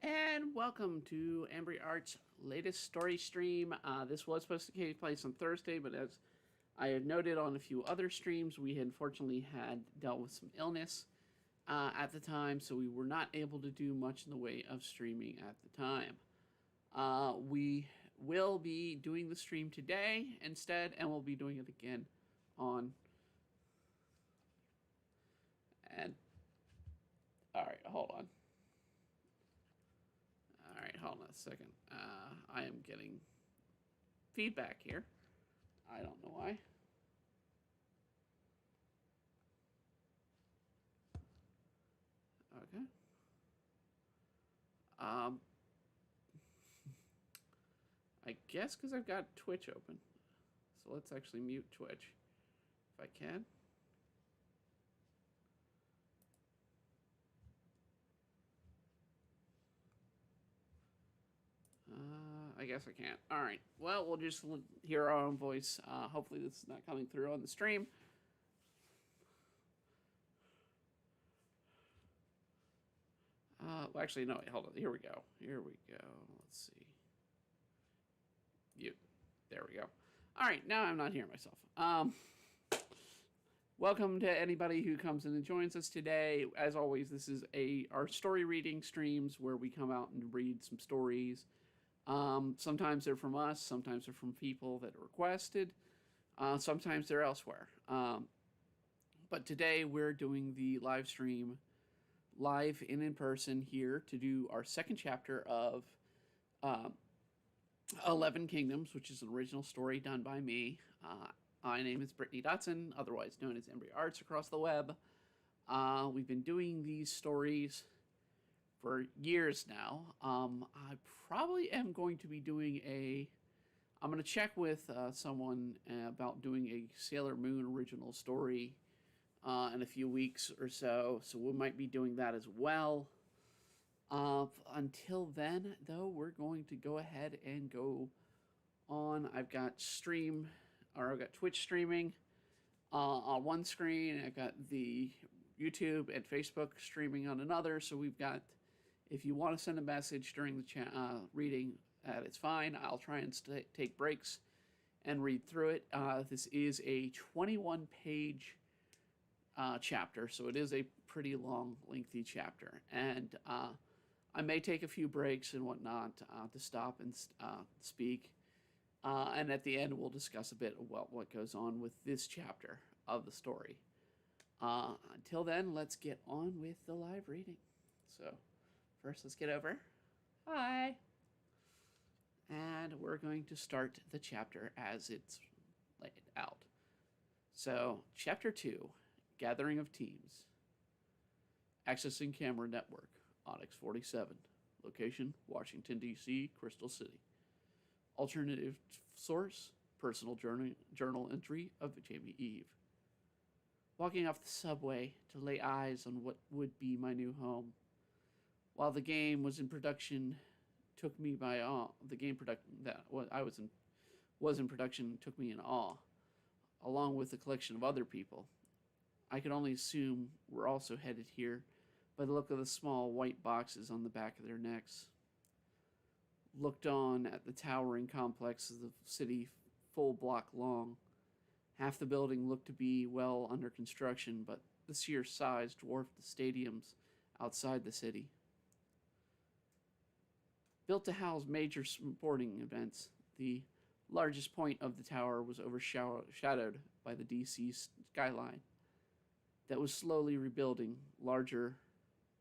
And welcome to Imbria Art's latest story stream. This was supposed to take place on Thursday, but as I had noted on a few other streams, we had unfortunately had dealt with some illness at the time, so we were not able to do much in the way of streaming at the time. We will be doing the stream today instead, and we'll be doing it again on... And... Alright, hold on. Alright, hold on a second. I am getting feedback here. I don't know why. Okay. I guess because I've got Twitch open. So let's actually mute Twitch if I can. I guess I can't. All right. Well, we'll just hear our own voice. Hopefully this is not coming through on the stream. Well, actually, no. Wait, hold on. Here we go. Here we go. Let's see. Mute. There we go. All right. Now I'm not hearing myself. Welcome to anybody who comes in and joins us today. As always, this is our story reading streams where we come out and read some stories. Sometimes they're from us, sometimes they're from people that are requested, sometimes they're elsewhere. But today we're doing the live stream live and in person here to do our second chapter of 11 Kingdoms, which is an original story done by me. My name is Brittany Dotson, otherwise known as Imbria Arts across the web. We've been doing these stories for years now. I probably am going to be doing I'm going to check with someone about doing a Sailor Moon original story in a few weeks or so. So we might be doing that as well. Until then, though, we're going to go ahead and go on. I've got Twitch streaming on one screen. I've got the YouTube and Facebook streaming on another. So we've got... If you want to send a message during the reading, it's fine. I'll try and take breaks and read through it. This is a 21-page chapter, so it is a pretty long, lengthy chapter. And I may take a few breaks and whatnot to stop and speak. And at the end, we'll discuss a bit of what goes on with this chapter of the story. Until then, let's get on with the live reading. So... First, let's get over. Hi. And we're going to start the chapter as it's laid out. So, Chapter 2, Gathering of Teams. Accessing Camera Network, Onyx 47. Location, Washington, D.C., Crystal City. Alternative source, personal journal entry of Jamie Eve. Walking off the subway to lay eyes on what would be my new home. While the game was in production, took me by awe. The game was in production took me in awe, along with a collection of other people. I could only assume we're also headed here by the look of the small white boxes on the back of their necks. Looked on at the towering complex of the city, full block long. Half the building looked to be well under construction, but the sheer size dwarfed the stadiums outside the city. Built to house major sporting events, the largest point of the tower was overshadowed by the DC skyline that was slowly rebuilding, larger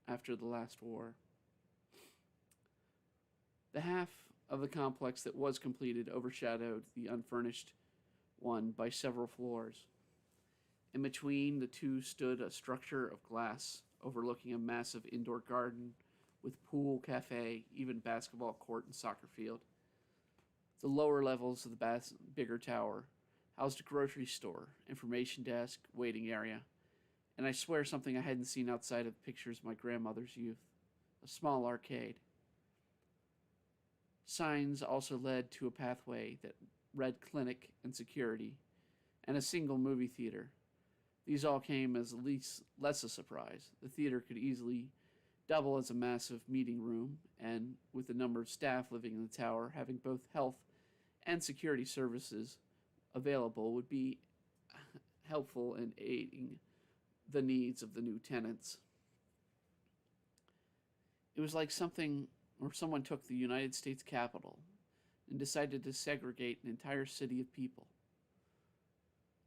after the last war. The half of the complex that was completed overshadowed the unfurnished one by several floors. In between the two stood a structure of glass overlooking a massive indoor garden with pool, cafe, even basketball court and soccer field. The lower levels of the bigger tower housed a grocery store, information desk, waiting area, and I swear something I hadn't seen outside of pictures of my grandmother's youth, a small arcade. Signs also led to a pathway that read clinic and security, and a single movie theater. These all came as less a surprise. The theater could easily double as a massive meeting room, and with the number of staff living in the tower, having both health and security services available would be helpful in aiding the needs of the new tenants. It was like something or someone took the United States Capitol and decided to segregate an entire city of people.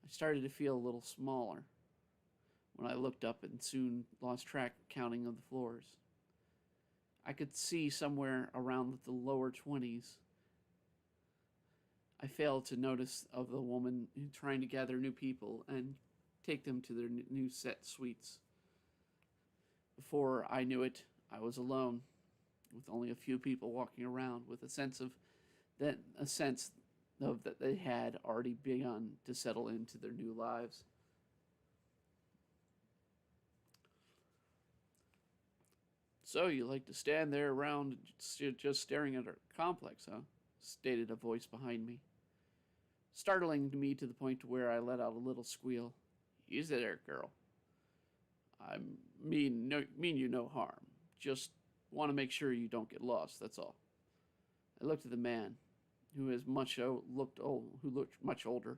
I started to feel a little smaller when I looked up and soon lost track counting of the floors. I could see somewhere around the lower 20s. I failed to notice of the woman trying to gather new people and take them to their new set suites. Before I knew it, I was alone, with only a few people walking around, with a sense that they had already begun to settle into their new lives. So you like to stand there around just staring at our complex, huh? Stated a voice behind me, startling me to the point where I let out a little squeal. Easy there, girl. I mean you no harm. Just want to make sure you don't get lost, that's all. I looked at the man, who looked much older.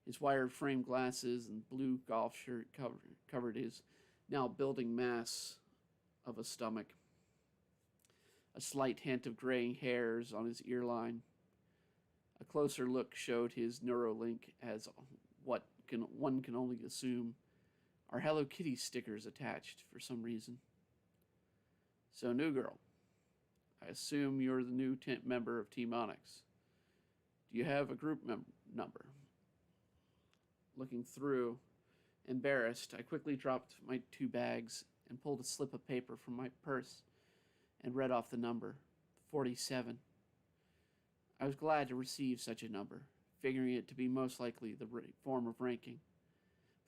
His wired frame glasses and blue golf shirt covered his now building mass of a stomach. A slight hint of graying hairs on his earline. A closer look showed his Neuralink as one can only assume are Hello Kitty stickers attached for some reason. So, new girl, I assume you're the new member of Team Onyx. Do you have a group number? Looking through, embarrassed, I quickly dropped my 2 bags and pulled a slip of paper from my purse and read off the number, 47. I was glad to receive such a number, figuring it to be most likely the form of ranking,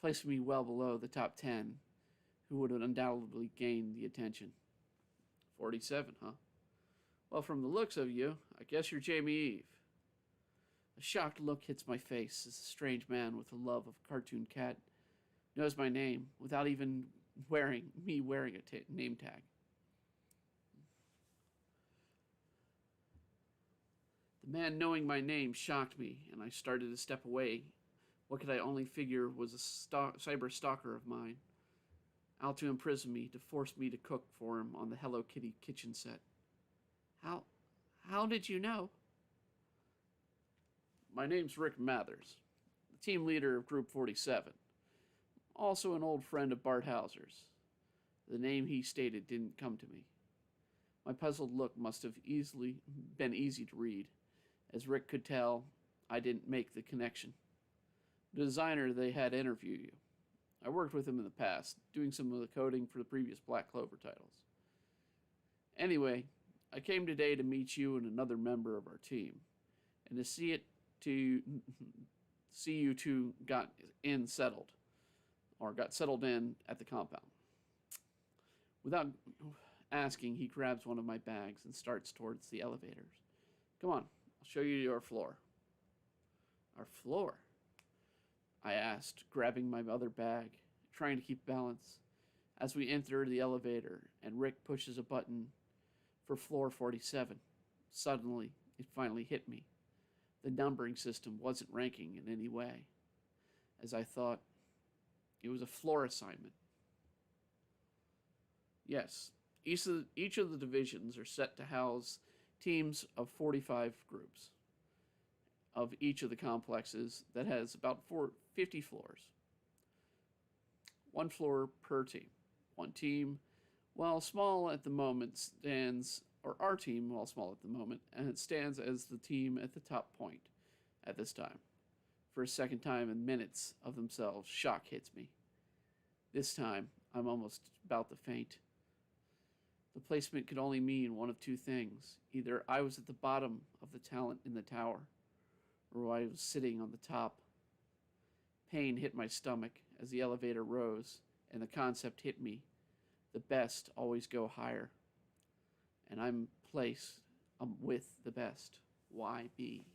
placing me well below the top 10, who would have undoubtedly gained the attention. 47, huh? Well, from the looks of you, I guess you're Jamie Eve. A shocked look hits my face as a strange man with a love of cartoon cat knows my name without even wearing a name tag. The man knowing my name shocked me, and I started to step away. What could I only figure was a cyber stalker of mine, out to imprison me, to force me to cook for him on the Hello Kitty kitchen set. How did you know? My name's Rick Mathers, the team leader of Group 47. Also an old friend of Bart Hauser's. The name he stated didn't come to me. My puzzled look must have been easy to read, as Rick could tell I didn't make the connection. The designer they had interview you. I worked with him in the past, doing some of the coding for the previous Black Clover titles. Anyway, I came today to meet you and another member of our team, and to see you two got settled in at the compound. Without asking, he grabs one of my bags and starts towards the elevators. Come on, I'll show you your floor. Our floor? I asked, grabbing my other bag, trying to keep balance, as we enter the elevator and Rick pushes a button for floor 47. Suddenly, it finally hit me. The numbering system wasn't ranking in any way, as I thought. It was a floor assignment. Yes, each of the divisions are set to house teams of 45 groups of each of the complexes that has about 50 floors. One floor per team. One team, while small at the moment, our team, while small at the moment, and it stands as the team at the top point at this time. For a second time in minutes of themselves, shock hits me. This time, I'm almost about to faint. The placement could only mean one of two things. Either I was at the bottom of the talent in the tower, or I was sitting on the top. Pain hit my stomach as the elevator rose, and the concept hit me. The best always go higher. And I'm with the best. Why me?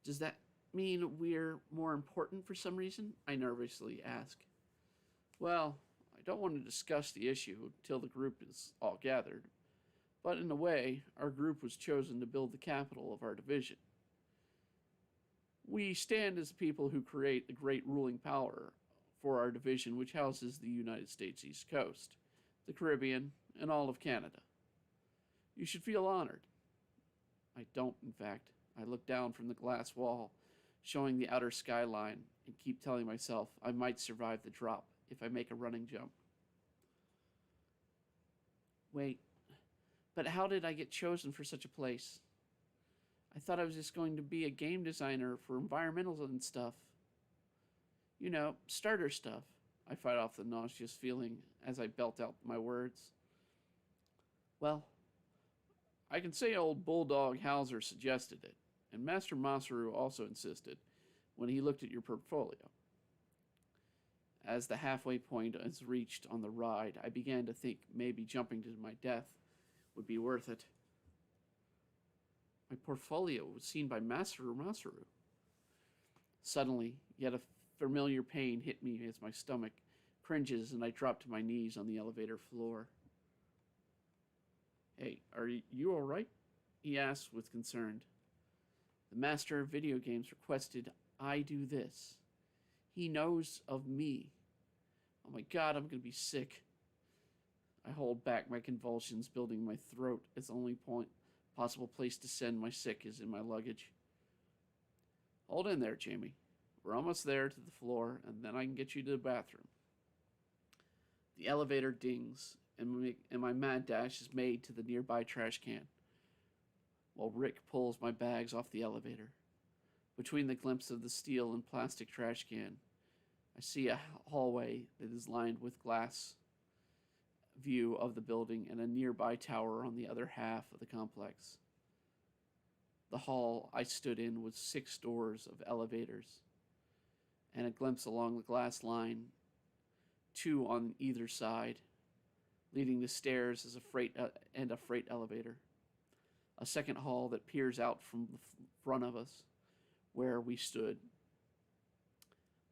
Does that mean we're more important for some reason? I nervously ask. Well, I don't want to discuss the issue until the group is all gathered, but in a way, our group was chosen to build the capital of our division. We stand as the people who create the great ruling power for our division, which houses the United States East Coast, the Caribbean, and all of Canada. You should feel honored. I don't, in fact. I look down from the glass wall, showing the outer skyline, and keep telling myself I might survive the drop if I make a running jump. Wait, but how did I get chosen for such a place? I thought I was just going to be a game designer for environmentals and stuff. You know, starter stuff. I fight off the nauseous feeling as I belt out my words. Well, I can say old Bulldog Hauser suggested it, and Master Masaru also insisted when he looked at your portfolio. As the halfway point is reached on the ride, I began to think maybe jumping to my death would be worth it. My portfolio was seen by Masaru Masaru. Suddenly, yet a familiar pain hit me as my stomach cringes and I drop to my knees on the elevator floor. Hey, are you all right? He asked with concern. The master of video games requested I do this. He knows of me. Oh my God, I'm going to be sick. I hold back my convulsions, building in my throat as the only possible place to send my sick is in my luggage. Hold in there, Jamie. We're almost there to the floor, and then I can get you to the bathroom. The elevator dings, and my mad dash is made to the nearby trash can, while Rick pulls my bags off the elevator. Between the glimpse of the steel and plastic trash can, I see a hallway that is lined with glass view of the building and a nearby tower on the other half of the complex. The hall I stood in was 6 doors of elevators, and a glimpse along the glass line, 2 on either side, leading to stairs as a freight elevator. A second hall that peers out from the front of us, where we stood,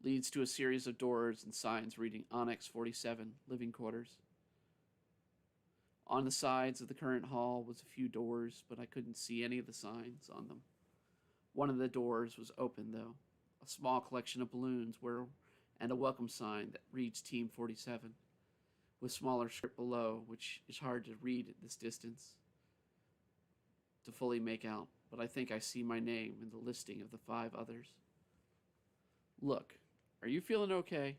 leads to a series of doors and signs reading Onyx 47, living quarters. On the sides of the current hall was a few doors, but I couldn't see any of the signs on them. One of the doors was open, though, a small collection of balloons and a welcome sign that reads Team 47, with smaller script below, which is hard to read at this distance to fully make out, but I think I see my name in the listing of the 5 others. Look, are you feeling okay?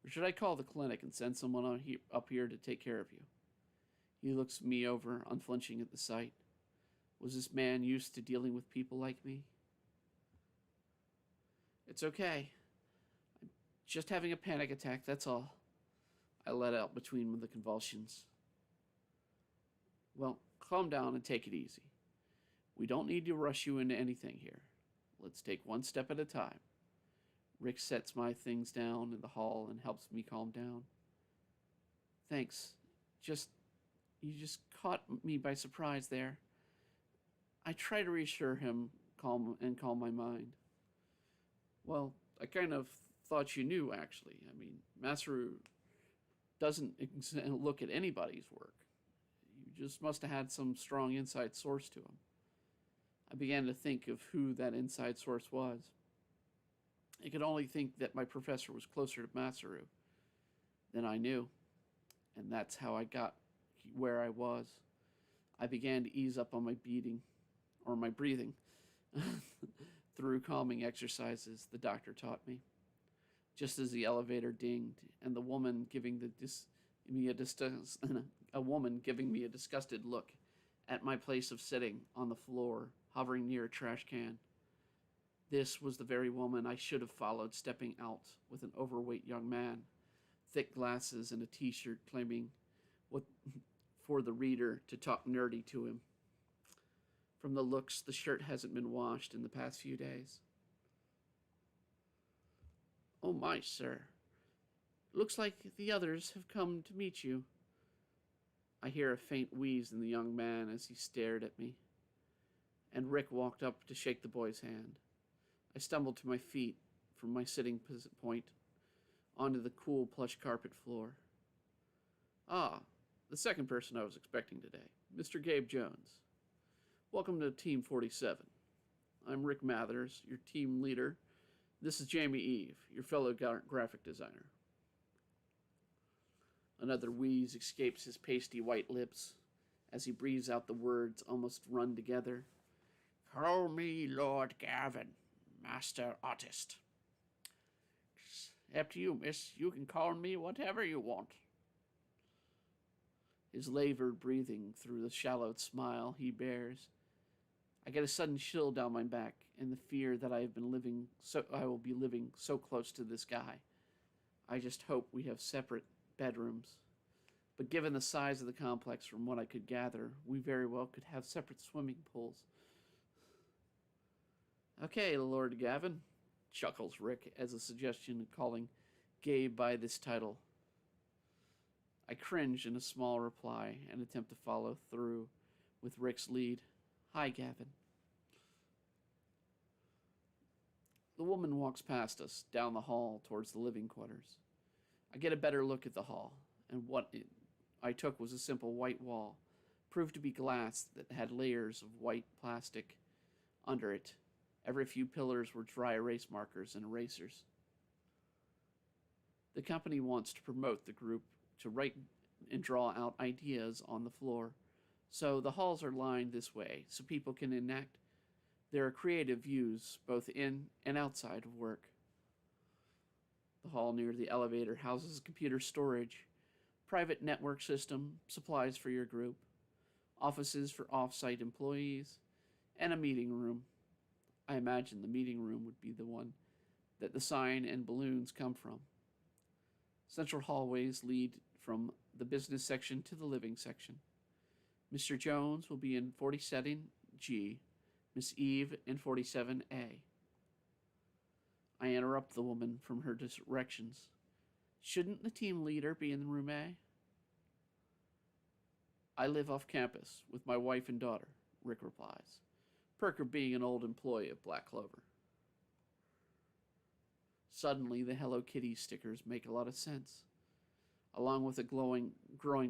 Or should I call the clinic and send someone up here to take care of you? He looks me over, unflinching at the sight. Was this man used to dealing with people like me? It's okay. I'm just having a panic attack, that's all. I let out between the convulsions. Well, calm down and take it easy. We don't need to rush you into anything here. Let's take one step at a time. Rick sets my things down in the hall and helps me calm down. Thanks. You just caught me by surprise there. I try to reassure him, calm my mind. Well, I kind of thought you knew, actually. I mean, Masaru doesn't look at anybody's work. You just must have had some strong inside source to him. I began to think of who that inside source was. I could only think that my professor was closer to Masaru than I knew, and that's how I got where I was. I began to ease up on my breathing through calming exercises the doctor taught me. Just as the elevator dinged and the woman giving me a disgusted look at my place of sitting on the floor, hovering near a trash can. This was the very woman I should have followed, stepping out with an overweight young man, thick glasses and a t-shirt claiming for the reader to talk nerdy to him. From the looks, the shirt hasn't been washed in the past few days. Oh my, sir. Looks like the others have come to meet you. I hear a faint wheeze in the young man as he stared at me, and Rick walked up to shake the boy's hand. I stumbled to my feet from my sitting point onto the cool plush carpet floor. Ah, the second person I was expecting today, Mr. Gabe Jones. Welcome to Team 47. I'm Rick Mathers, your team leader. This is Jamie Eve, your fellow graphic designer. Another wheeze escapes his pasty white lips as he breathes out the words almost run together. Call me Lord Gavin, Master Artist. Up to you, miss. You can call me whatever you want. His labored breathing through the shallow smile he bears. I get a sudden chill down my back and the fear that I will be living so close to this guy. I just hope we have separate bedrooms. But given the size of the complex, from what I could gather, we very well could have separate swimming pools. Okay, Lord Gavin, chuckles Rick as a suggestion of calling Gabe by this title. I cringe in a small reply and attempt to follow through with Rick's lead. Hi, Gavin. The woman walks past us, down the hall towards the living quarters. I get a better look at the hall, and what I took was a simple white wall, proved to be glass that had layers of white plastic under it. Every few pillars were dry erase markers and erasers. The company wants to promote the group to write and draw out ideas on the floor, so the halls are lined this way so people can enact their creative views both in and outside of work. The hall near the elevator houses computer storage, private network system, supplies for your group, offices for off-site employees, and a meeting room. I imagine the meeting room would be the one that the sign and balloons come from. Central hallways lead from the business section to the living section. Mr. Jones will be in 47G, Miss Eve in 47A. I interrupt the woman from her directions. Shouldn't the team leader be in room A? I live off campus with my wife and daughter, Rick replies. Perk of being an old employee of Black Clover. Suddenly, the Hello Kitty stickers make a lot of sense. Along with a growing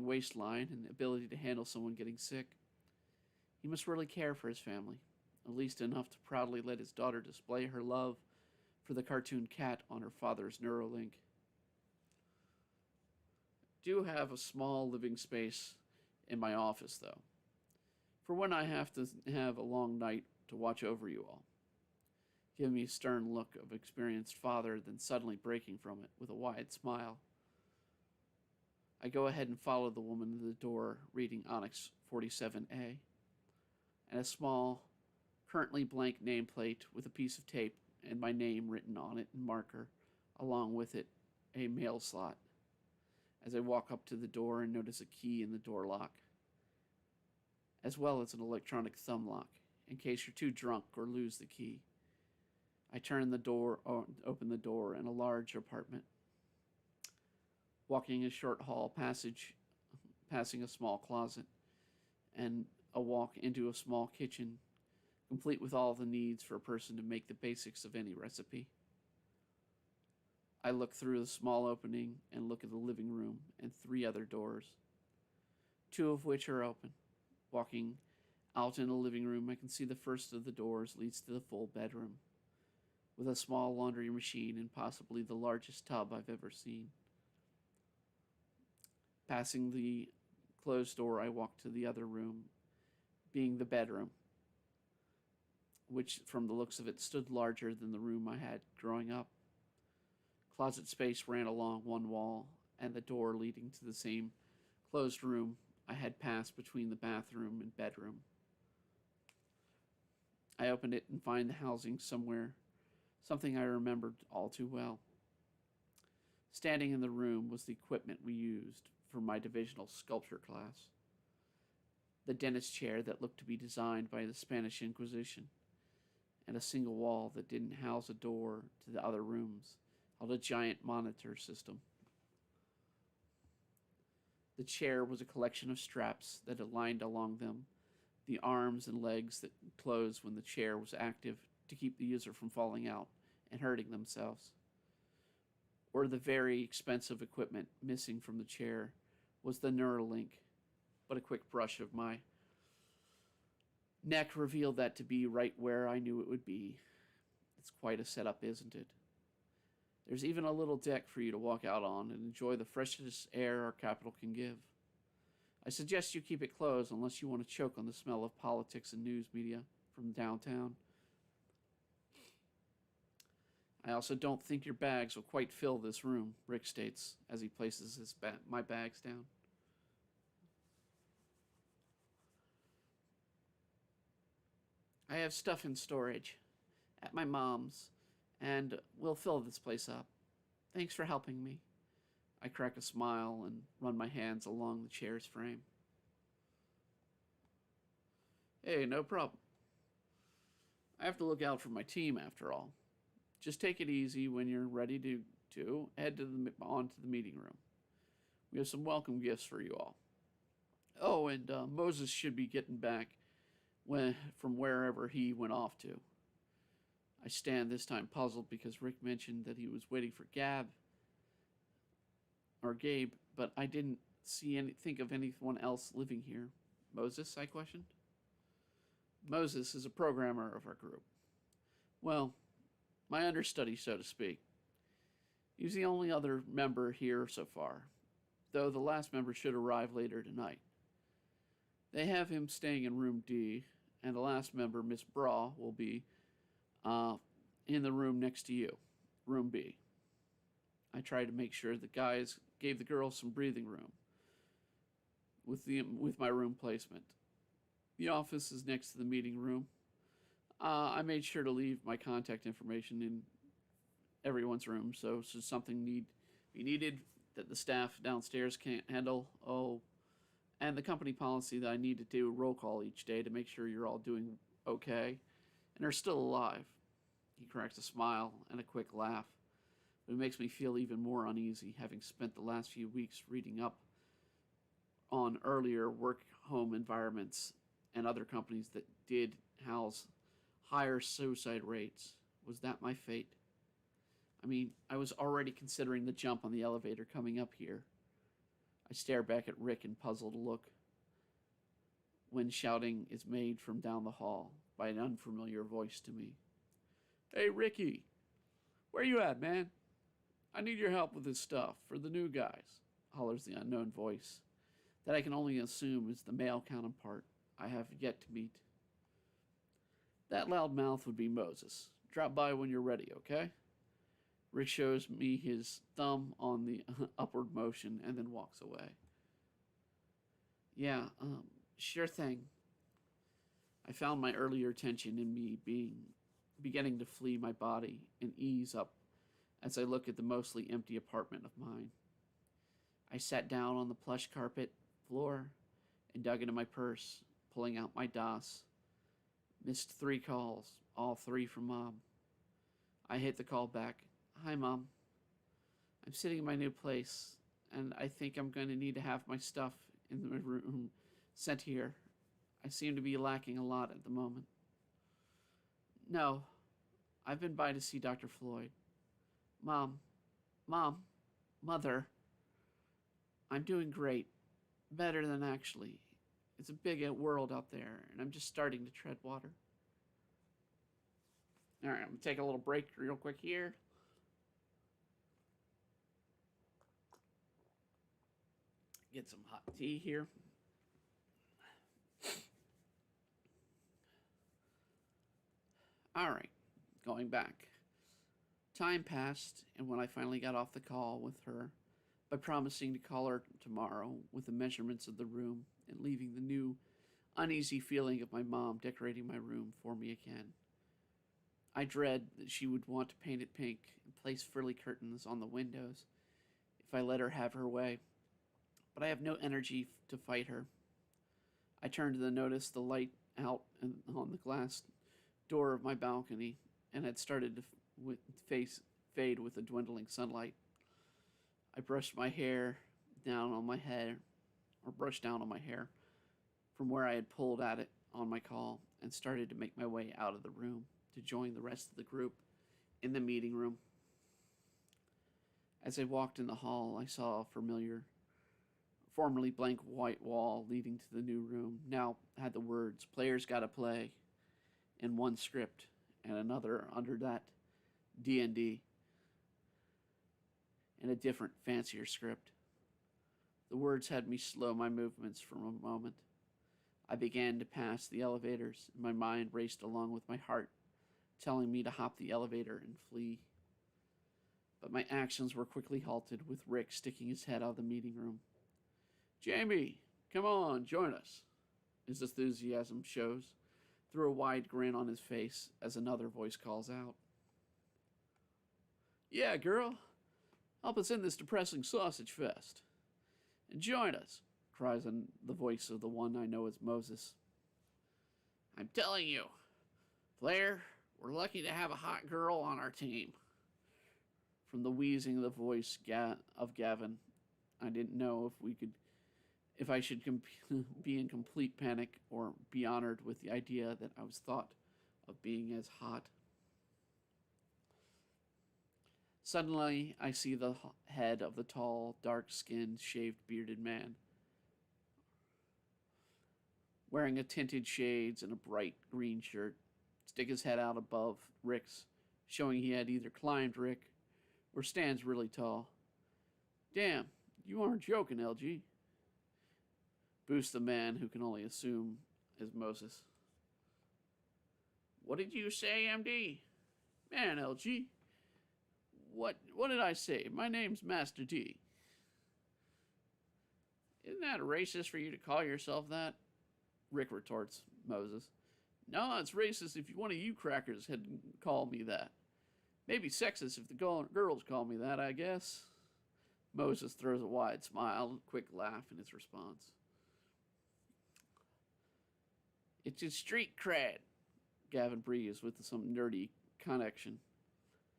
waistline and ability to handle someone getting sick, he must really care for his family, at least enough to proudly let his daughter display her love for the cartoon cat on her father's Neuralink. Do have a small living space in my office, though, for when I have to have a long night to watch over you all. Give me a stern look of experienced father, then suddenly breaking from it with a wide smile. I go ahead and follow the woman to the door, reading Onyx 47A, and a small, currently blank nameplate with a piece of tape and my name written on it in marker, along with it a mail slot. As I walk up to the door and notice a key in the door lock, as well as an electronic thumb lock, in case you're too drunk or lose the key. I open the door in a large apartment. Walking a short hall passage, passing a small closet, and a walk into a small kitchen, complete with all the needs for a person to make the basics of any recipe. I look through the small opening and look at the living room and 3 other doors, 2 of which are open. Walking out in the living room, I can see the first of the doors leads to the full bedroom, with a small laundry machine and possibly the largest tub I've ever seen. Passing the closed door, I walk to the other room, being the bedroom, which from the looks of it stood larger than the room I had growing up. Closet space ran along one wall, and the door leading to the same closed room I had passed between the bathroom and bedroom. I opened it and find the housing somewhere, something I remembered all too well. Standing in the room was the equipment we used for my divisional sculpture class. The dentist chair that looked to be designed by the Spanish Inquisition, and a single wall that didn't house a door to the other rooms held a giant monitor system. The chair was a collection of straps that aligned along them, the arms and legs that closed when the chair was active to keep the user from falling out and hurting themselves, or the very expensive equipment missing from the chair was the Neuralink, but a quick brush of my neck revealed that to be right where I knew it would be. It's quite a setup, isn't it? There's even a little deck for you to walk out on and enjoy the freshest air our capital can give. I suggest you keep it closed unless you want to choke on the smell of politics and news media from downtown. I also don't think your bags will quite fill this room, Rick states as he places my bags down. I have stuff in storage at my mom's, and we'll fill this place up. Thanks for helping me. I crack a smile and run my hands along the chair's frame. Hey, no problem. I have to look out for my team after all. Just take it easy when you're ready to head on to the meeting room. We have some welcome gifts for you all. Oh, and Moses should be getting back from wherever he went off to. I stand this time puzzled because Rick mentioned that he was waiting for Gabe, but I didn't think of anyone else living here. Moses, I questioned. Moses is a programmer of our group. Well, my understudy, so to speak. He's the only other member here so far, though the last member should arrive later tonight. They have him staying in room D, and the last member, Miss Braw, will be in the room next to you, room B. I tried to make sure the guys gave the girls some breathing room with my room placement. The office is next to the meeting room. I made sure to leave my contact information in everyone's room, so should something be needed that the staff downstairs can't handle, and the company policy that I need to do a roll call each day to make sure you're all doing okay and are still alive. He cracks a smile and a quick laugh, but it makes me feel even more uneasy, having spent the last few weeks reading up on earlier work-home environments and other companies that did house higher suicide rates. Was that my fate? I mean, I was already considering the jump on the elevator coming up here. I stare back at Rick in puzzled look when shouting is made from down the hall by an unfamiliar voice to me. Hey, Ricky, where you at, man? I need your help with this stuff for the new guys, hollers the unknown voice that I can only assume is the male counterpart I have yet to meet. That loud mouth would be Moses. Drop by when you're ready, okay? Rick shows me his thumb on the upward motion and then walks away. Yeah, sure thing. I found my earlier tension in me beginning to flee my body and ease up as I look at the mostly empty apartment of mine. I sat down on the plush carpet floor and dug into my purse, pulling out my DOS. Missed 3 calls, all 3 from Mom. I hit the call back. Hi, Mom. I'm sitting in my new place, and I think I'm going to need to have my stuff in the room sent here. I seem to be lacking a lot at the moment. No, I've been by to see Dr. Floyd. Mom, Mother, I'm doing great. Better than actually. It's a big world out there, and I'm just starting to tread water. All right, I'm going to take a little break real quick here. Get some hot tea here. All right, going back. Time passed, and when I finally got off the call with her, by promising to call her tomorrow with the measurements of the room and leaving the new uneasy feeling of my mom decorating my room for me again. I dread that she would want to paint it pink and place frilly curtains on the windows if I let her have her way. But I have no energy to fight her. I turned to notice the light out on the glass door of my balcony and had started to fade with the dwindling sunlight. I brushed down on my hair from where I had pulled at it on my call and started to make my way out of the room to join the rest of the group in the meeting room. As I walked in the hall, I saw a formerly blank white wall leading to the new room now had the words "Players Gotta Play" in one script, and another under that D&D in a different, fancier script. The words had me slow my movements for a moment. I began to pass the elevators, and my mind raced along with my heart, telling me to hop the elevator and flee. But my actions were quickly halted with Rick sticking his head out of the meeting room. "Jamie, come on, join us," his enthusiasm shows, through a wide grin on his face as another voice calls out. "Yeah, girl, help us in this depressing sausage fest. And join us," cries the voice of the one I know as Moses. "I'm telling you, player, we're lucky to have a hot girl on our team." From the wheezing of the voice of Gavin, I didn't know if I should be in complete panic or be honored with the idea that I was thought of being as hot. Suddenly, I see the head of the tall, dark-skinned, shaved, bearded man, wearing a tinted shades and a bright green shirt, stick his head out above Rick's, showing he had either climbed Rick or stands really tall. "Damn, you aren't joking, LG," boosts the man who can only assume is Moses. "What did you say, MD? Man, LG. What did I say? My name's Master D." "Isn't that racist for you to call yourself that?" Rick retorts Moses. "No, it's racist if one of you crackers had called me that. Maybe sexist if the girls call me that, I guess." Moses throws a wide smile and a quick laugh in his response. "It's his street cred," Gavin breathes with some nerdy connection.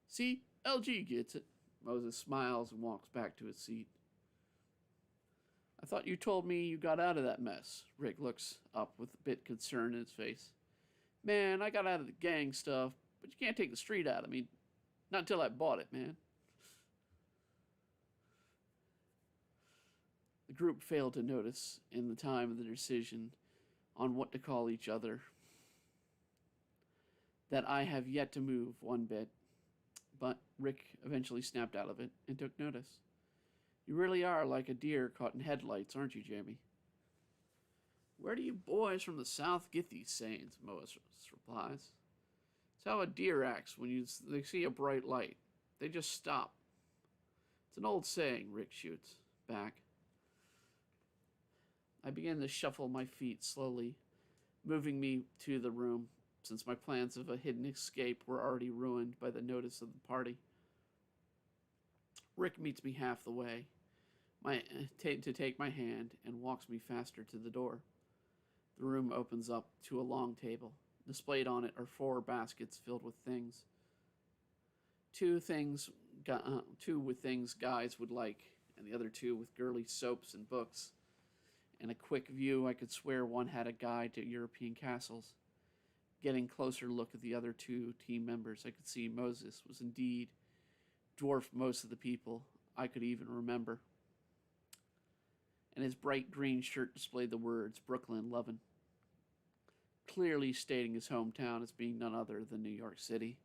"See, LG gets it." Moses smiles and walks back to his seat. "I thought you told me you got out of that mess." Rick looks up with a bit of concern in his face. "Man, I got out of the gang stuff, but you can't take the street out of me. Not until I bought it, man." The group failed to notice in the time of the decision on what to call each other that I have yet to move one bit. But Rick eventually snapped out of it and took notice. "You really are like a deer caught in headlights, aren't you, Jamie?" "Where do you boys from the South get these sayings?" Moses replies. "It's how a deer acts when they see a bright light. They just stop." "It's an old saying," Rick shoots back. I begin to shuffle my feet slowly, moving me to the room, since my plans of a hidden escape were already ruined by the notice of the party. Rick meets me half the way to take my hand and walks me faster to the door. The room opens up to a long table. Displayed on it are 4 baskets filled with things. Two with things guys would like, and the other 2 with girly soaps and books. In a quick view, I could swear one had a guide to European castles. Getting closer look at the other 2 team members, I could see Moses was indeed dwarfed most of the people I could even remember. And his bright green shirt displayed the words "Brooklyn Lovin'," clearly stating his hometown as being none other than New York City.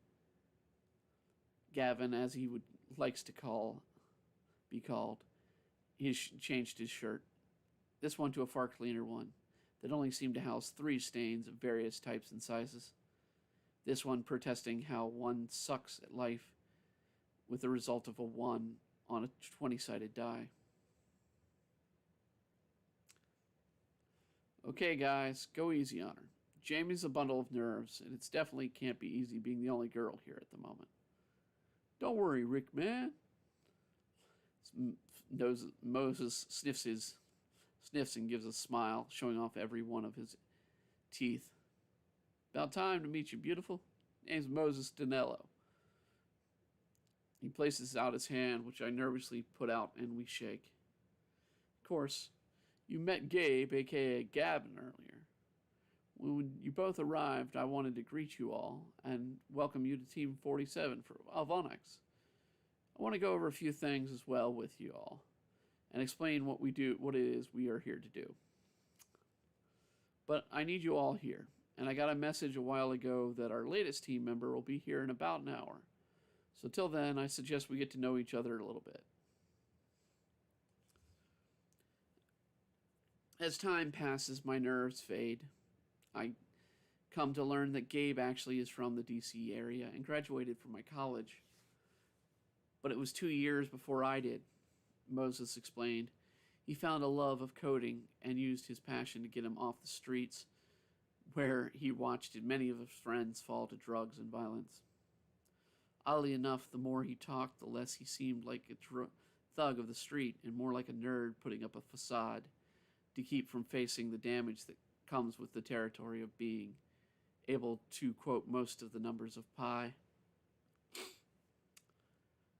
Gavin, as he likes to be called, he changed his shirt. This one to a far cleaner one that only seemed to house 3 stains of various types and sizes. This one protesting how one sucks at life, with the result of a 1 on a 20-sided die. "Okay, guys, go easy on her. Jamie's a bundle of nerves, and it definitely can't be easy being the only girl here at the moment." "Don't worry, Rick, man." Moses sniffs and gives a smile, showing off every one of his teeth. "About time to meet you, beautiful. Name's Moses Danello." He places out his hand, which I nervously put out, and we shake. "Of course, you met Gabe, a.k.a. Gavin, earlier. When you both arrived, I wanted to greet you all and welcome you to Team 47 of Onyx. I want to go over a few things as well with you all. and explain what it is we are here to do. But I need you all here, and I got a message a while ago that our latest team member will be here in about an hour. So till then, I suggest we get to know each other a little bit. As time passes, my nerves fade. I come to learn that Gabe actually is from the DC area and graduated from my college. But it was 2 years before I did, Moses explained. He found a love of coding and used his passion to get him off the streets where he watched many of his friends fall to drugs and violence. Oddly enough, the more he talked, the less he seemed like a thug of the street and more like a nerd putting up a facade to keep from facing the damage that comes with the territory of being able to quote most of the numbers of pi.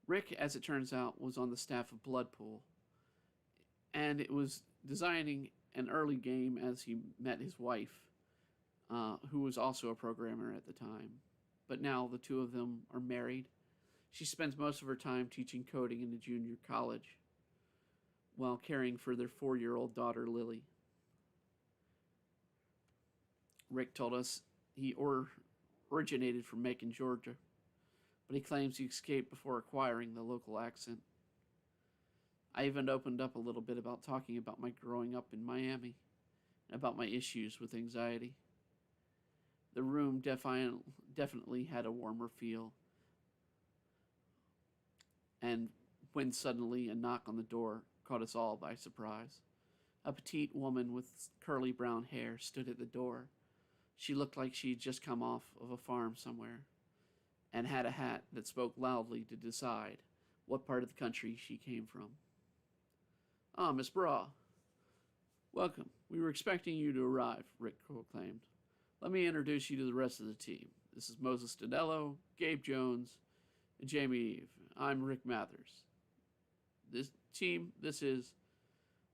Rick, as it turns out, was on the staff of Bloodpool, and it was designing an early game as he met his wife, who was also a programmer at the time. But now the two of them are married. She spends most of her time teaching coding in a junior college while caring for their 4-year-old daughter, Lily. Rick told us he originated from Macon, Georgia, but he claims he escaped before acquiring the local accent. I even opened up a little bit about talking about my growing up in Miami and about my issues with anxiety. The room definitely had a warmer feel. And when suddenly a knock on the door caught us all by surprise. A petite woman with curly brown hair stood at the door. She looked like she'd just come off of a farm somewhere and had a hat that spoke loudly to decide what part of the country she came from. "Ah, Miss Bra. Welcome. We were expecting you to arrive," Rick proclaimed. "Let me introduce you to the rest of the team. This is Moses Danello, Gabe Jones, and Jamie Eve. I'm Rick Mathers. This is..."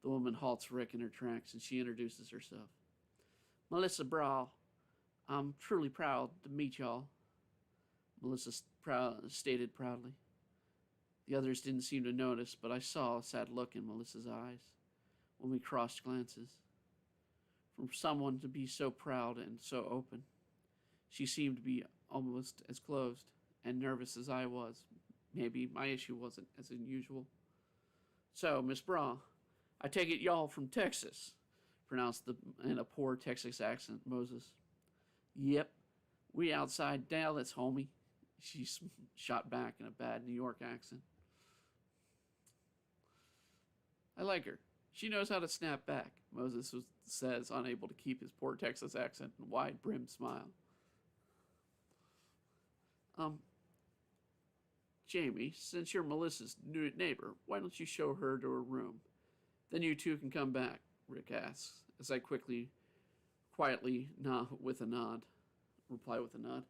The woman halts Rick in her tracks and she introduces herself. "Melissa Brawl. I'm truly proud to meet y'all," Melissa stated proudly. The others didn't seem to notice, but I saw a sad look in Melissa's eyes when we crossed glances. From someone to be so proud and so open, she seemed to be almost as closed and nervous as I was. Maybe my issue wasn't as unusual. "So, Miss Braw, I take it y'all from Texas," pronounced in a poor Texas accent Moses. "Yep, we outside Dallas, homie," she shot back in a bad New York accent. "I like her. She knows how to snap back," Moses says, unable to keep his poor Texas accent and wide-brimmed smile. Jamie, since you're Melissa's new neighbor, why don't you show her to her room? Then you two can come back," Rick asks, as I quietly reply with a nod.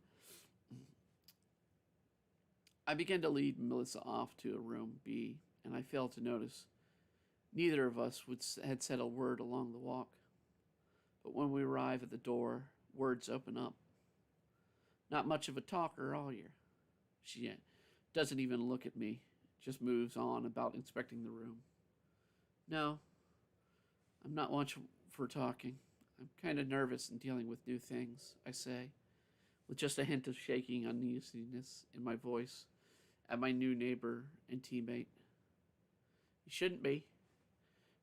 I began to lead Melissa off to a room B, and I failed to notice neither of us had said a word along the walk. But when we arrive at the door, words open up. "Not much of a talker, are you?" She doesn't even look at me, just moves on about inspecting the room. "No, I'm not much for talking. I'm kind of nervous and dealing with new things," I say, with just a hint of shaking uneasiness in my voice at my new neighbor and teammate. "You shouldn't be.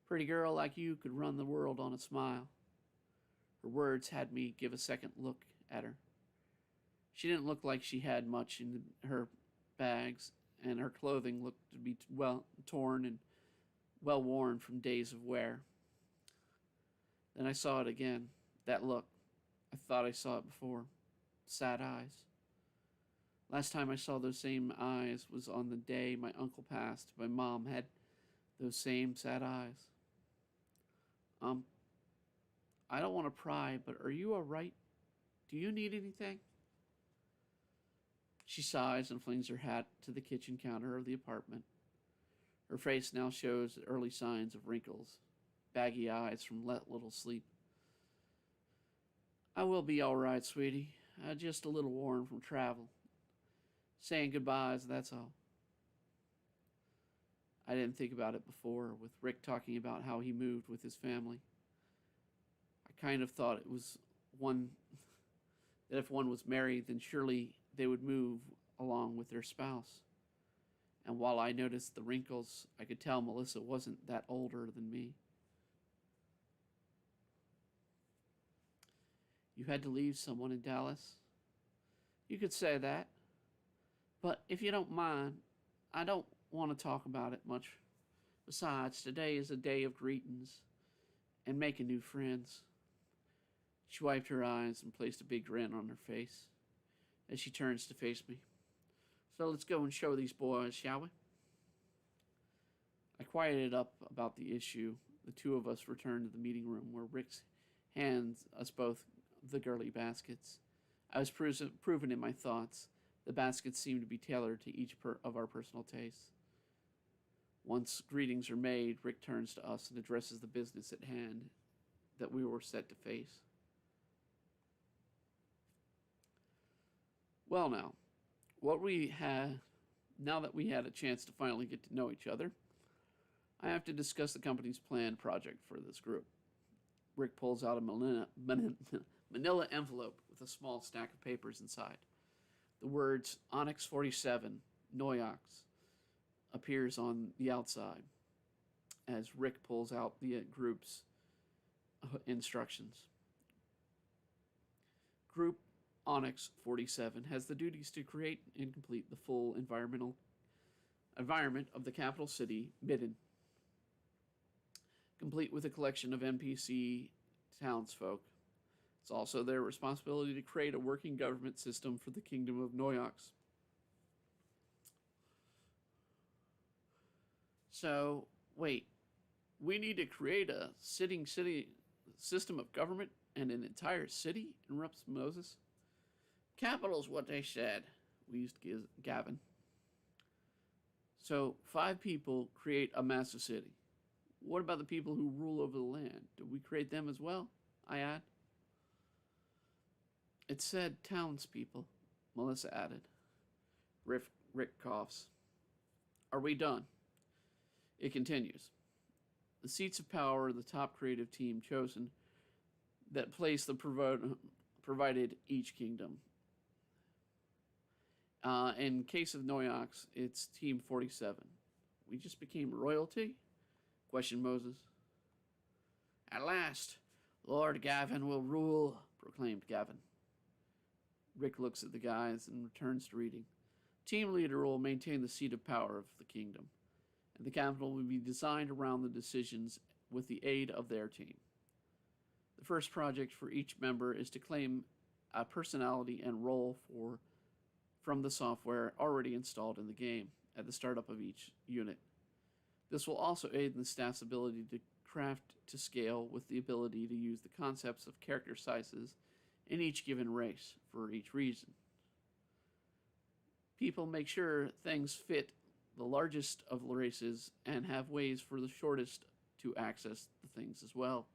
Pretty girl like you could run the world on a smile." Her words had me give a second look at her. She didn't look like she had much in her bags, and her clothing looked to be well torn and well worn from days of wear. Then I saw it again, that look. I thought I saw it before. Sad eyes. Last time I saw those same eyes was on the day my uncle passed. My mom had those same sad eyes. I don't want to pry, but are you all right? Do you need anything?" She sighs and flings her hat to the kitchen counter of the apartment. Her face now shows early signs of wrinkles, baggy eyes from little sleep. "I will be all right, sweetie. Just a little worn from travel. Saying goodbyes, that's all." I didn't think about it before, with Rick talking about how he moved with his family. I kind of thought it was one that if one was married, then surely they would move along with their spouse. And while I noticed the wrinkles, I could tell Melissa wasn't that older than me. You had to leave someone in Dallas? You could say that. But if you don't mind, I don't want to talk about it much. Besides, today is a day of greetings and making new friends. She wiped her eyes and placed a big grin on her face as she turns to face me. So let's go and show these boys, shall we? I quieted up about the issue. The two of us returned to the meeting room where Rick hands us both the girly baskets. I was proven in my thoughts. The baskets seemed to be tailored to each of our personal tastes. Once greetings are made, Rick turns to us and addresses the business at hand that we were set to face. Well, now that we had a chance to finally get to know each other, I have to discuss the company's planned project for this group. Rick pulls out a manila envelope with a small stack of papers inside. The words Onyx 47, Noyox, appears on the outside as Rick pulls out the group's instructions. Group Onyx 47 has the duties to create and complete the full environment of the capital city, Midden, complete with a collection of NPC townsfolk. It's also their responsibility to create a working government system for the Kingdom of Noyox. So, wait, we need to create a sitting city system of government and an entire city? Interrupts Moses. Capital's what they said, wheezed Gavin. So, 5 people create a massive city. What about the people who rule over the land? Do we create them as well? I add. It said townspeople, Melissa added. Rick coughs. Are we done? It continues. The seats of power are the top creative team chosen that place the provided each kingdom. In case of Noyox, it's Team 47. We just became royalty? Questioned Moses. At last, Lord Gavin will rule, proclaimed Gavin. Rick looks at the guys and returns to reading. Team leader will maintain the seat of power of the kingdom, and the capital will be designed around the decisions with the aid of their team. The first project for each member is to claim a personality and role from the software already installed in the game at the startup of each unit. This will also aid in the staff's ability to craft to scale with the ability to use the concepts of character sizes in each given race for each reason. People make sure things fit the largest of the races and have ways for the shortest to access the things as well.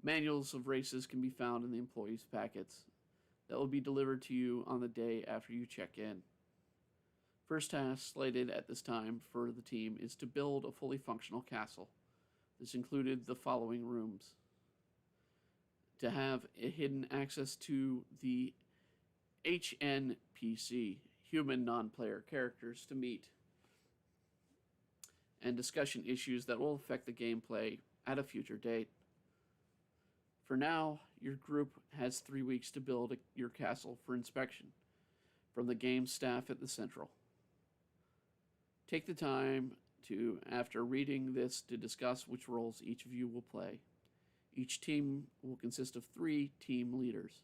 Manuals of races can be found in the employees' packets that will be delivered to you on the day after you check in. First task slated at this time for the team is to build a fully functional castle. This included the following rooms. To have a hidden access to the HNPC, human non-player characters, to meet and discussion issues that will affect the gameplay at a future date. For now, your group has 3 weeks to build your castle for inspection from the game staff at the Central. Take the time to, after reading this, to discuss which roles each of you will play. Each team will consist of 3 team leaders.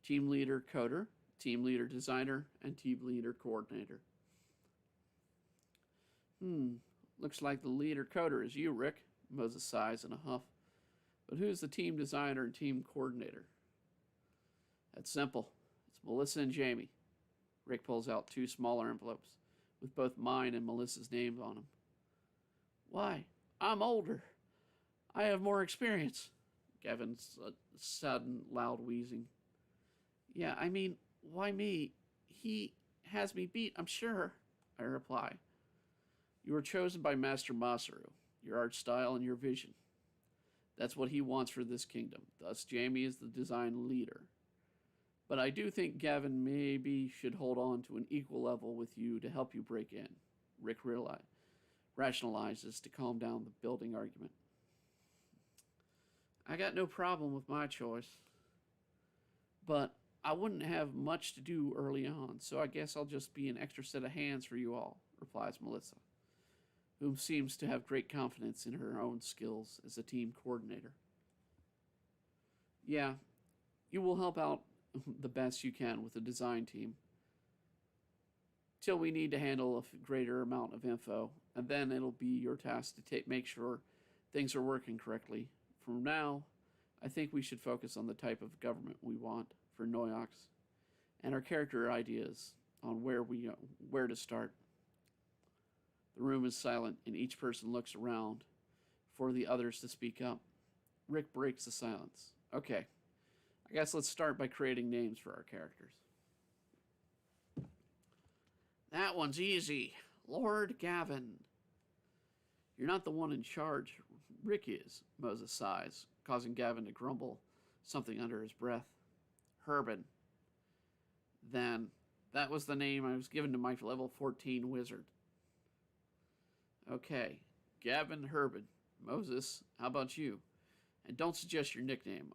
Team leader coder, team leader designer, and team leader coordinator. Looks like the leader coder is you, Rick, Moses sighs in a huff. But who's the team designer and team coordinator? That's simple. It's Melissa and Jamie. Rick pulls out 2 smaller envelopes with both mine and Melissa's names on them. Why? I'm older. I have more experience. Gavin's sudden loud wheezing. Yeah, I mean, why me? He has me beat, I'm sure, I reply. You were chosen by Master Masaru, your art style and your vision. That's what he wants for this kingdom. Thus, Jamie is the design leader. But I do think Gavin maybe should hold on to an equal level with you to help you break in. Rick rationalizes to calm down the building argument. I got no problem with my choice, but I wouldn't have much to do early on, so I guess I'll just be an extra set of hands for you all, replies Melissa, whom seems to have great confidence in her own skills as a team coordinator. Yeah, you will help out the best you can with the design team till we need to handle a greater amount of info, and then it'll be your task to make sure things are working correctly. From now, I think we should focus on the type of government we want for Noyox and our character ideas on where to start. The room is silent, and each person looks around for the others to speak up. Rick breaks the silence. Okay, I guess let's start by creating names for our characters. That one's easy. Lord Gavin. You're not the one in charge. Rick is, Moses sighs, causing Gavin to grumble something under his breath. Herbin. Then, that was the name I was given to my level 14 wizard. Okay, Gavin Herbin. Moses, how about you? And don't suggest your nickname.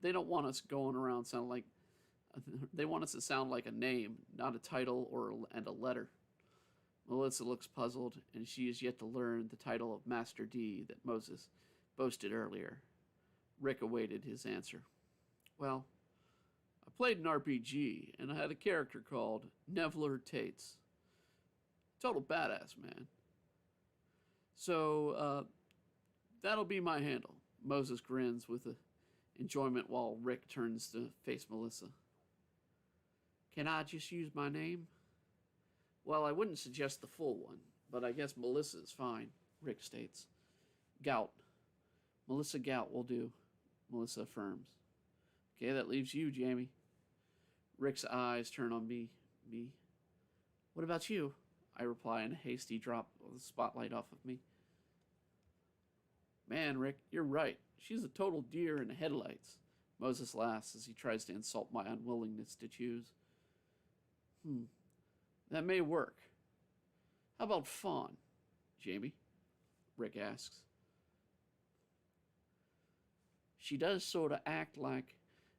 They don't want us going around sounding like, they want us to sound like a name, not a title and a letter. Melissa looks puzzled, and she is yet to learn the title of Master D that Moses boasted earlier. Rick awaited his answer. Well, I played an RPG, and I had a character called Nevler Tates. Total badass, man. So, that'll be my handle. Moses grins with enjoyment while Rick turns to face Melissa. Can I just use my name? Well, I wouldn't suggest the full one, but I guess Melissa is fine, Rick states. Gout. Melissa Gout will do, Melissa affirms. Okay, that leaves you, Jamie. Rick's eyes turn on me. Me? What about you? I reply in a hasty drop of the spotlight off of me. Man, Rick, you're right. She's a total deer in the headlights. Moses laughs as he tries to insult my unwillingness to choose. That may work. How about Fawn, Jamie? Rick asks. She does sort of act like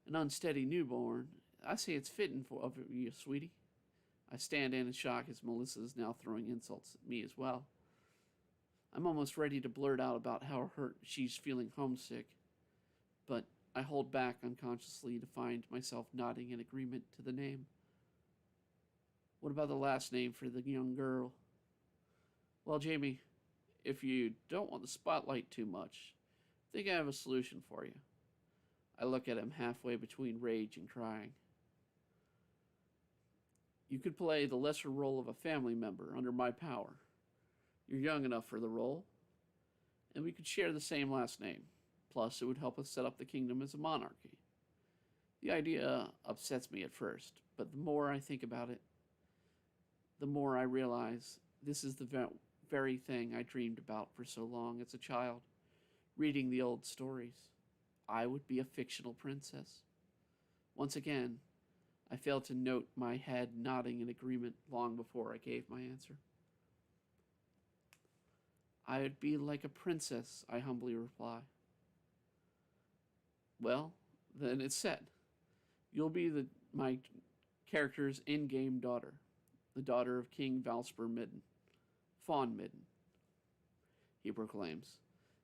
an unsteady newborn. I say it's fitting of you, sweetie. I stand in shock as Melissa is now throwing insults at me as well. I'm almost ready to blurt out about how she's feeling homesick, but I hold back unconsciously to find myself nodding in agreement to the name. What about the last name for the young girl? Well, Jamie, if you don't want the spotlight too much, I think I have a solution for you. I look at him halfway between rage and crying. You could play the lesser role of a family member under my power. You're young enough for the role, and we could share the same last name. Plus, it would help us set up the kingdom as a monarchy. The idea upsets me at first, but the more I think about it, the more I realize this is the very thing I dreamed about for so long as a child, reading the old stories. I would be a fictional princess. Once again, I failed to note my head nodding in agreement long before I gave my answer. I would be like a princess, I humbly reply. Well, then it's set. You'll be my character's in-game daughter, the daughter of King Valsper Midden, Fawn Midden, he proclaims.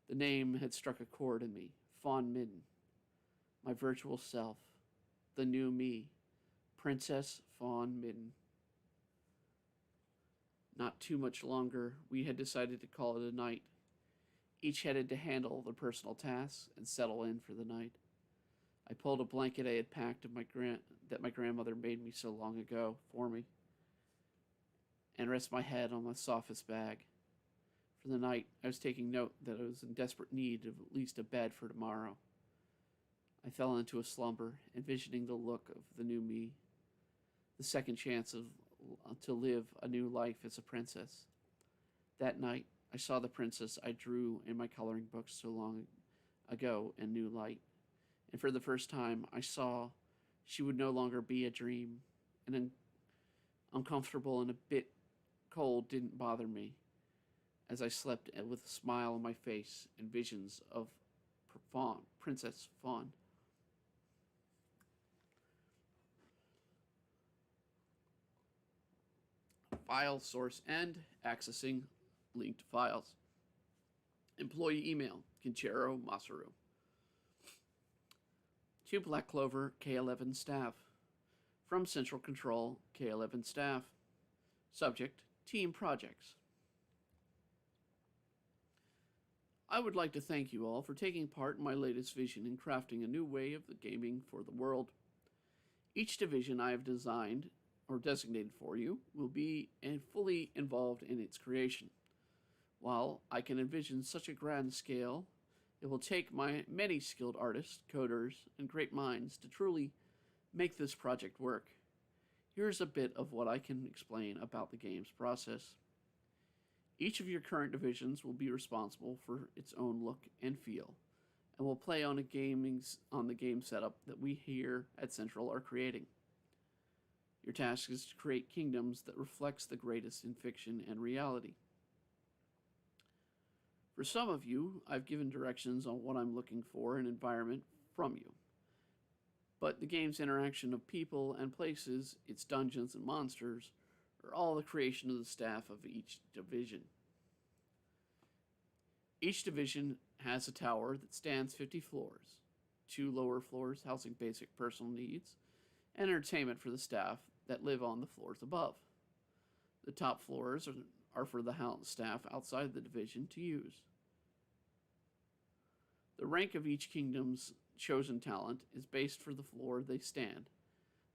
The name had struck a chord in me. Fawn Midden, my virtual self, the new me, Princess Fawn Midden. Not too much longer, we had decided to call it a night. Each headed to handle the personal tasks and settle in for the night. I pulled a blanket I had packed that my grandmother made me so long ago for me, and rest my head on my softest bag. For the night, I was taking note that I was in desperate need of at least a bed for tomorrow. I fell into a slumber, envisioning the look of the new me, the second chance to live a new life as a princess. That night, I saw the princess I drew in my coloring books so long ago in new light, and for the first time, I saw she would no longer be a dream, and uncomfortable and a bit cold didn't bother me as I slept with a smile on my face and visions of Princess Fawn. File source end, accessing linked files. Employee email, Kinchero Masaru. To Black Clover, K11 staff. From Central Control, K11 staff. Subject, Team Projects. I would like to thank you all for taking part in my latest vision in crafting a new way of the gaming for the world. Each division I have designed or designated for you will be fully involved in its creation. While I can envision such a grand scale, it will take my many skilled artists, coders, and great minds to truly make this project work. Here's a bit of what I can explain about the game's process. Each of your current divisions will be responsible for its own look and feel, and will play on the game setup that we here at Central are creating. Your task is to create kingdoms that reflects the greatest in fiction and reality. For some of you, I've given directions on what I'm looking for in environment from you. But the game's interaction of people and places, its dungeons and monsters, are all the creation of the staff of each division. Each division has a tower that stands 50 floors, 2 lower floors housing basic personal needs, and entertainment for the staff that live on the floors above. The top floors are for the staff outside the division to use. The rank of each kingdom's chosen talent is based for the floor they stand.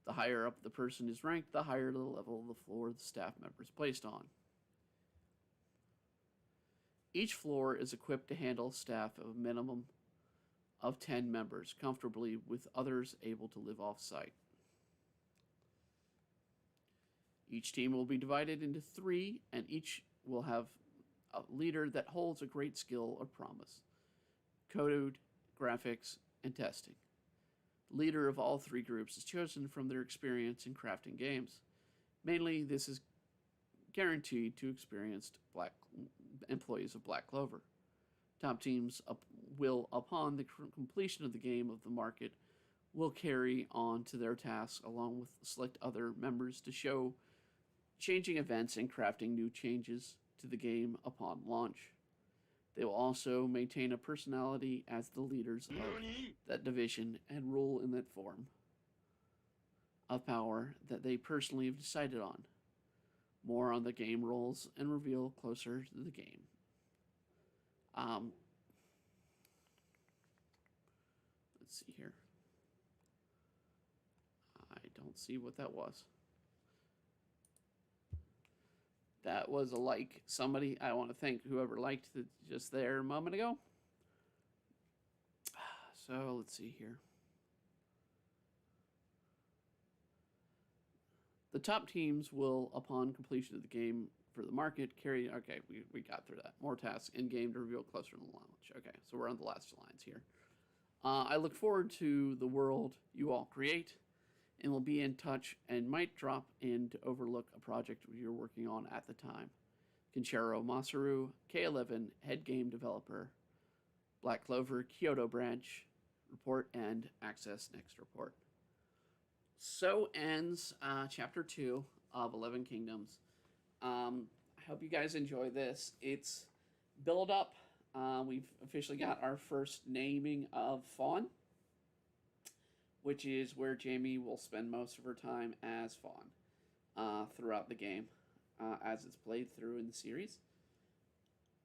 The higher up the person is ranked, the higher the level of the floor the staff member is placed on. Each floor is equipped to handle staff of a minimum of 10 members comfortably, with others able to live off-site. Each team will be divided into 3, and each will have a leader that holds a great skill or promise: code, graphics, and testing. The leader of all 3 groups is chosen from their experience in crafting games. Mainly, this is guaranteed to experienced employees of Black Clover. Top teams will, upon the completion of the game of the market, will carry on to their tasks along with select other members to show changing events and crafting new changes to the game upon launch. They will also maintain a personality as the leaders of that division and rule in that form of power that they personally have decided on. More on the game rules and reveal closer to the game. Let's see here. I don't see what that was. That was a like. Somebody, I want to thank whoever liked it just there a moment ago. So let's see here. The top teams will, upon completion of the game for the market, carry... Okay, we got through that. More tasks in-game to reveal closer to the launch. Okay, so we're on the last lines here. I look forward to the world you all create, and will be in touch and might drop in to overlook a project you're working on at the time. Kinchero Masaru, K11, Head Game Developer, Black Clover, Kyoto Branch, Report and Access Next Report. So ends Chapter 2 of 11 Kingdoms. I hope you guys enjoy this. It's build up. We've officially got our first naming of Fawn, which is where Jamie will spend most of her time as Fawn throughout the game as it's played through in the series.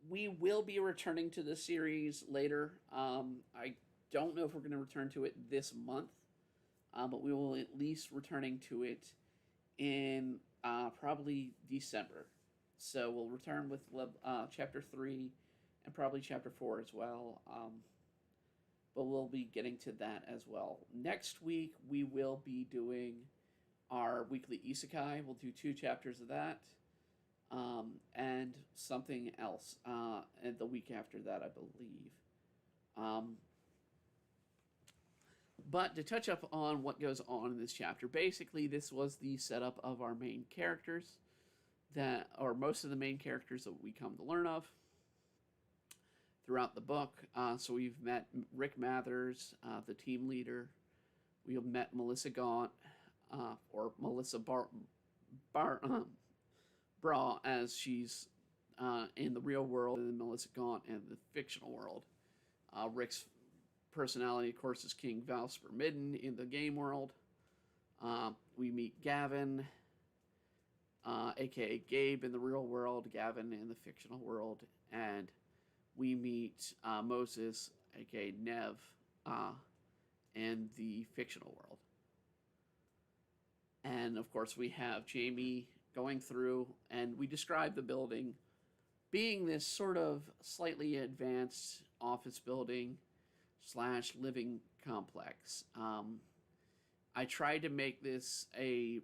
We will be returning to the series later. I don't know if we're going to return to it this month, but we will at least returning to it in probably December. So we'll return with Chapter 3 and probably Chapter 4 as well. But we'll be getting to that as well. Next week, we will be doing our weekly Isekai. We'll do 2 chapters of that. and something else, and the week after that, I believe. Um, but to touch up on what goes on in this chapter, basically, this was the setup of our main characters that, or most of the main characters that we come to learn of throughout the book. So we've met Rick Mathers, the team leader. We have met Melissa Gaunt, or Melissa Bra, as she's in the real world, and then Melissa Gaunt in the fictional world. Rick's personality, of course, is King Valsper Midden in the game world. We meet Gavin, aka Gabe in the real world, Gavin in the fictional world, and we meet Moses, aka Nev, in the fictional world. And of course, we have Jamie going through, and we describe the building being this sort of slightly advanced office building slash living complex. I tried to make this a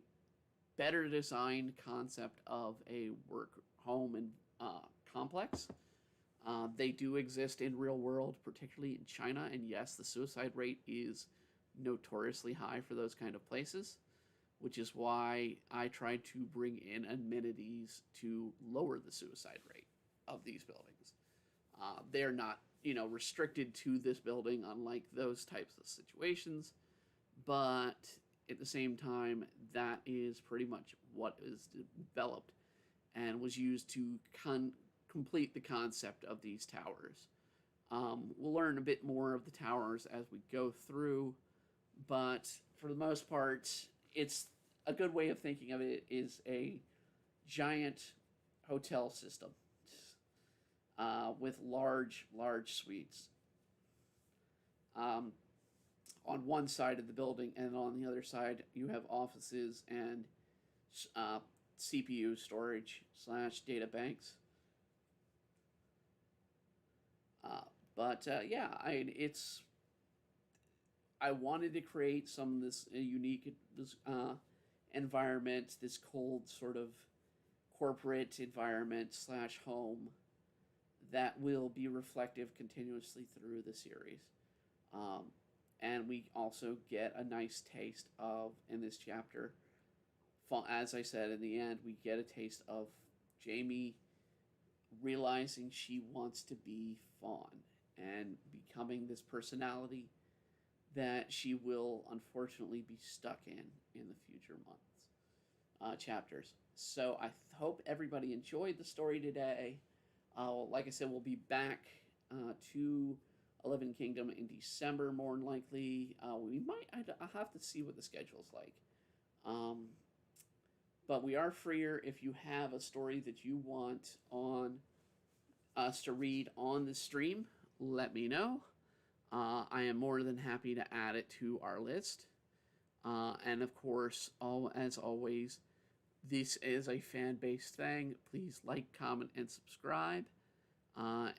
better designed concept of a work home and complex. They do exist in real world, particularly in China, and yes, the suicide rate is notoriously high for those kind of places, which is why I tried to bring in amenities to lower the suicide rate of these buildings. They're not, restricted to this building, unlike those types of situations, but at the same time, that is pretty much what is developed and was used to complete the concept of these towers. We'll learn a bit more of the towers as we go through, but for the most part, it's a good way of thinking of it is a giant hotel system with large suites on one side of the building, and on the other side you have offices and CPU storage slash data banks. But yeah, I wanted to create some of this unique environment, this cold sort of corporate environment slash home that will be reflective continuously through the series. And we also get a nice taste of, in this chapter, as I said in the end, we get a taste of Jamie realizing she wants to be Fawn and becoming this personality that she will unfortunately be stuck in the future months, chapters. So I hope everybody enjoyed the story today. Like I said, we'll be back to 11 Kingdom in December, more than likely. We might, I'll have to see what the schedule's like. But we are freer. If you have a story that you want on us to read on the stream, let me know. I am more than happy to add it to our list. And of course, as always, this is a fan-based thing. Please like, comment, and subscribe.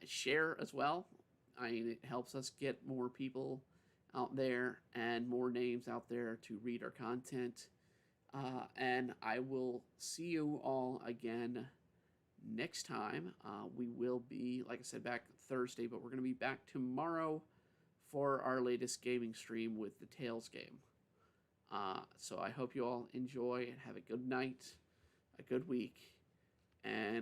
Share as well. It helps us get more people out there and more names out there to read our content. And I will see you all again next time. We will be, like I said, back Thursday, but we're going to be back tomorrow for our latest gaming stream with the Tales game. So I hope you all enjoy and have a good night, a good week, and